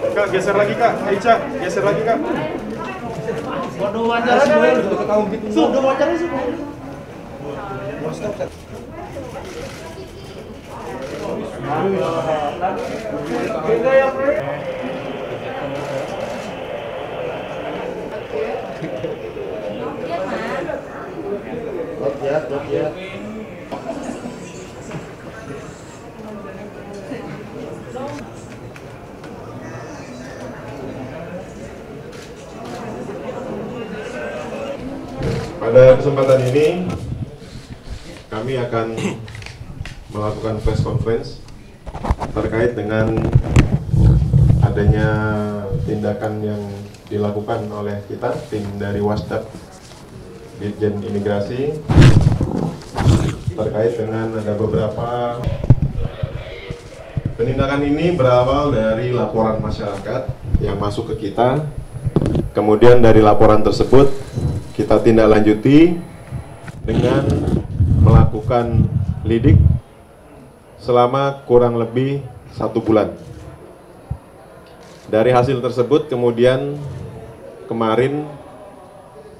Kak, geser lagi Kak. Aicha, geser lagi Kak. Waduh, wawancara sudah wawancara sudah. Pada kesempatan ini kami akan melakukan press conference terkait dengan adanya tindakan yang dilakukan oleh kita, tim dari Wasdak Ditjen Imigrasi, terkait dengan ada beberapa penindakan. Ini berawal dari laporan masyarakat yang masuk ke kita. Kemudian dari laporan tersebut kita tindak lanjuti dengan melakukan lidik selama kurang lebih 1 bulan. Dari hasil tersebut kemudian kemarin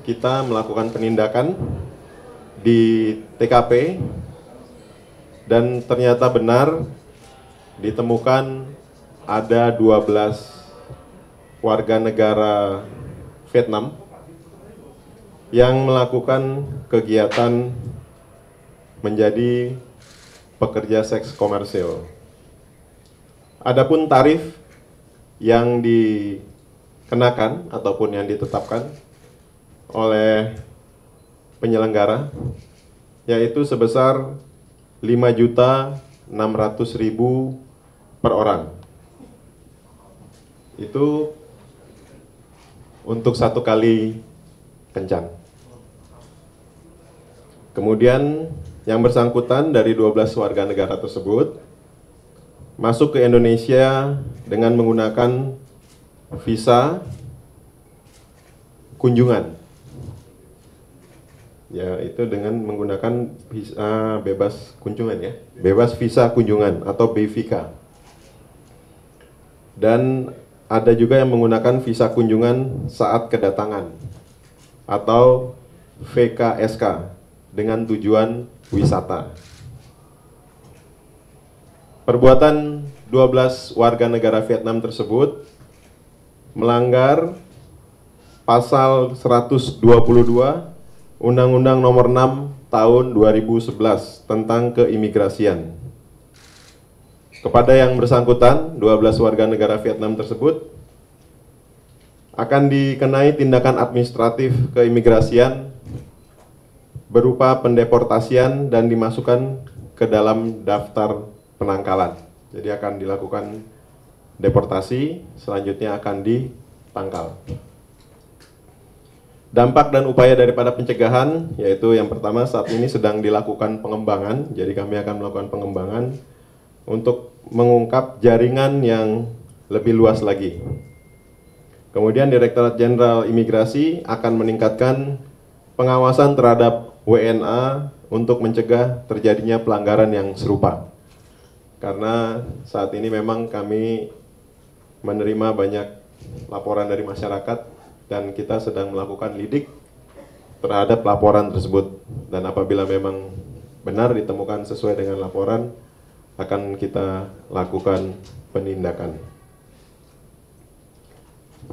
kita melakukan penindakan di TKP dan ternyata benar ditemukan ada 12 warga negara Vietnam yang melakukan kegiatan menjadi pekerja seks komersil. Adapun tarif yang dikenakan ataupun yang ditetapkan oleh penyelenggara yaitu sebesar 5.600.000 per orang. Itu untuk 1 kali kencan. Kemudian yang bersangkutan dari 12 warga negara tersebut masuk ke Indonesia dengan menggunakan visa kunjungan. Ya, itu dengan menggunakan visa bebas kunjungan ya. Bebas visa kunjungan atau BVK. Dan ada juga yang menggunakan visa kunjungan saat kedatangan atau VKSK dengan tujuan wisata. Perbuatan 12 warga negara Vietnam tersebut melanggar pasal 122 Undang-Undang Nomor 6 Tahun 2011 tentang keimigrasian. Kepada yang bersangkutan, 12 warga negara Vietnam tersebut akan dikenai tindakan administratif keimigrasian berupa pendeportasian dan dimasukkan ke dalam daftar penangkalan. Jadi akan dilakukan deportasi, selanjutnya akan ditangkal. Dampak dan upaya daripada pencegahan, yaitu yang pertama saat ini sedang dilakukan pengembangan, jadi kami akan melakukan pengembangan untuk mengungkap jaringan yang lebih luas lagi. Kemudian Direktorat Jenderal Imigrasi akan meningkatkan pengawasan terhadap WNA untuk mencegah terjadinya pelanggaran yang serupa. Karena saat ini memang kami menerima banyak laporan dari masyarakat dan kita sedang melakukan lidik terhadap laporan tersebut. Dan apabila memang benar ditemukan sesuai dengan laporan, akan kita lakukan penindakan.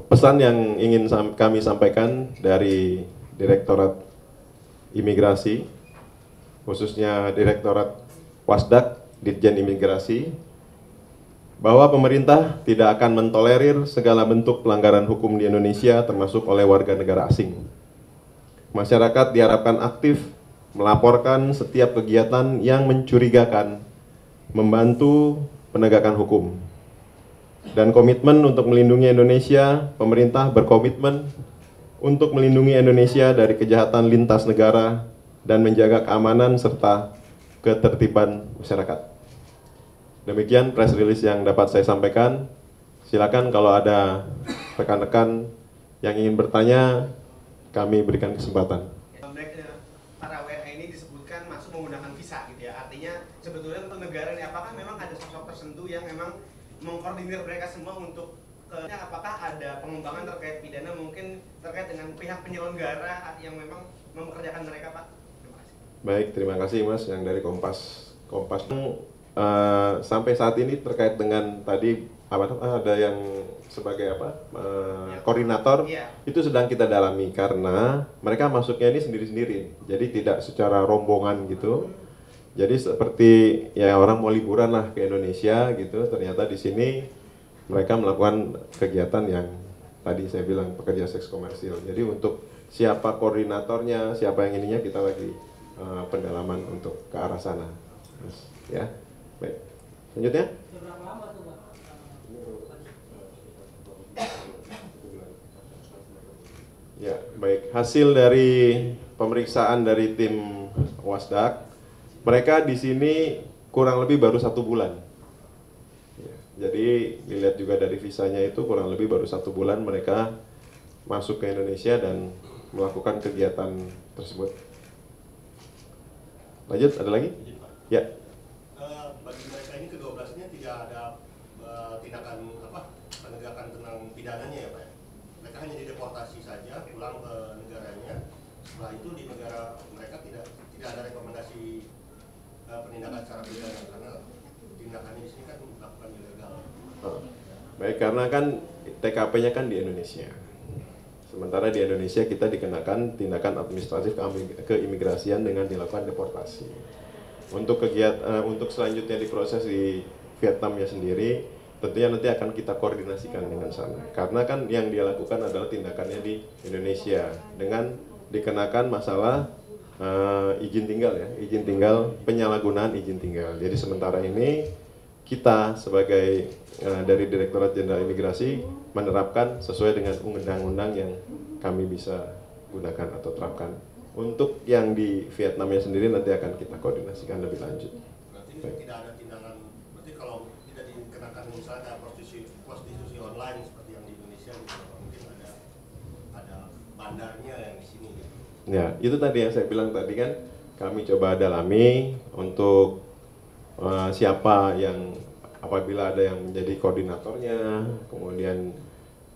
Pesan yang ingin kami sampaikan dari Direktorat Imigrasi, khususnya Direktorat Wasdak Ditjen Imigrasi, bahwa pemerintah tidak akan mentolerir segala bentuk pelanggaran hukum di Indonesia termasuk oleh warga negara asing. Masyarakat diharapkan aktif melaporkan setiap kegiatan yang mencurigakan, membantu penegakan hukum. Dan komitmen untuk melindungi Indonesia, pemerintah berkomitmen untuk melindungi Indonesia dari kejahatan lintas negara dan menjaga keamanan serta ketertiban masyarakat. Demikian press release yang dapat saya sampaikan. Silakan kalau ada rekan-rekan yang ingin bertanya, kami berikan kesempatan. Para WNA ini disebutkan masuk menggunakan visa gitu ya. Artinya sebetulnya untuk negara ini apakah memang ada sosok tertentu yang memang mengkoordinir mereka semua untuk apakah ada pengembangan terkait pidana mungkin terkait dengan pihak penyelenggara yang memang mempekerjakan mereka, Pak? Terima kasih. Baik, terima kasih Mas yang dari Kompas. Sampai saat ini terkait dengan tadi ada yang sebagai koordinator, itu sedang kita dalami karena mereka masuknya ini sendiri-sendiri, jadi tidak secara rombongan gitu. Jadi seperti ya orang mau liburan lah ke Indonesia gitu, ternyata di sini mereka melakukan kegiatan yang tadi saya bilang pekerja seks komersil. Jadi untuk siapa koordinatornya, siapa yang ininya kita lagi pendalaman untuk ke arah sana. Ya, baik. Selanjutnya. Ya, baik. Hasil dari pemeriksaan dari tim Wasdak, mereka di sini kurang lebih baru 1 bulan. Ya, jadi dilihat juga dari visanya itu kurang lebih baru 1 bulan mereka masuk ke Indonesia dan melakukan kegiatan tersebut. Lanjut, ada lagi? Ya. Bagi mereka ini ke-12-nya tidak ada tindakan penegakan tentang pidananya ya Pak? Mereka hanya dideportasi saja, pulang ke negaranya. Setelah itu di negara mereka tidak ada rekomendasi penindakan secara pidana karena tindakannya di sini kan melakukan ilegal. Baik, karena kan TKP-nya kan di Indonesia. Sementara di Indonesia kita dikenakan tindakan administratif keimigrasian dengan dilakukan deportasi. Untuk untuk selanjutnya diproses di Vietnamnya sendiri, tentunya nanti akan kita koordinasikan dengan sana. Karena kan yang dia lakukan adalah tindakannya di Indonesia dengan dikenakan masalah izin tinggal ya, izin tinggal, penyalahgunaan izin tinggal. Jadi sementara ini kita sebagai dari Direktorat Jenderal Imigrasi menerapkan sesuai dengan undang-undang yang kami bisa gunakan atau terapkan. Untuk yang di Vietnamnya sendiri nanti akan kita koordinasikan lebih lanjut. Berarti tidak ada tindakan, berarti kalau tidak dikenakan misalnya prostitusi online seperti yang di Indonesia, mungkin ada bandarnya yang di sini. Ya, itu tadi yang saya bilang tadi kan, kami coba dalami untuk siapa yang apabila ada yang menjadi koordinatornya, kemudian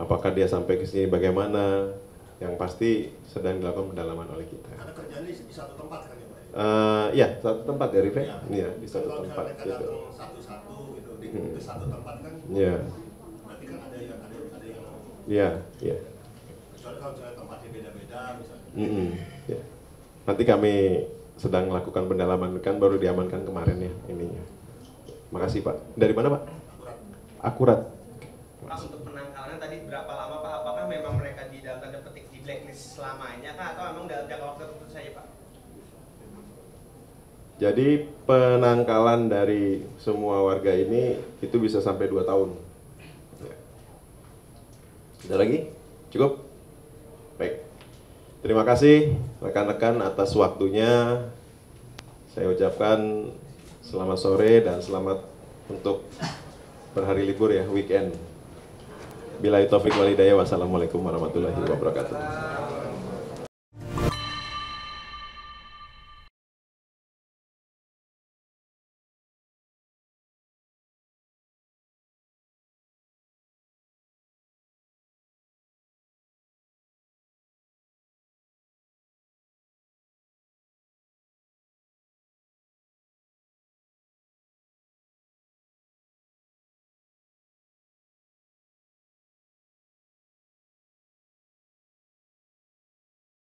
apakah dia sampai ke sini bagaimana, yang pasti sedang dilakukan pendalaman oleh kita. Karena kerjanya di satu tempat kan ya Pak? Ya, satu tempat dari ya, di satu tempat. Mereka datang satu-satu gitu, di satu tempat kan? Ya. Berarti kan ada yang Ya, ya. kecuali kalau misalnya tempatnya beda-beda misalnya. Ya. Nanti kami sedang melakukan pendalaman, kan baru diamankan kemarin ya ininya. Makasih Pak. Dari mana Pak? Akurat. Pak, untuk penangkalannya tadi berapa lama Pak? Apakah memang mereka di dalam tanda petik di blacklist selamanya kah? Atau memang dalam jangka waktu tertentu saja Pak? Jadi penangkalan dari semua warga ini itu bisa sampai 2 tahun. Ya. Ada lagi? Cukup? Baik. Terima kasih rekan-rekan atas waktunya. Saya ucapkan selamat sore dan selamat untuk berhari libur ya, weekend. Billahi taufik walhidayah, wassalamualaikum warahmatullahi wabarakatuh.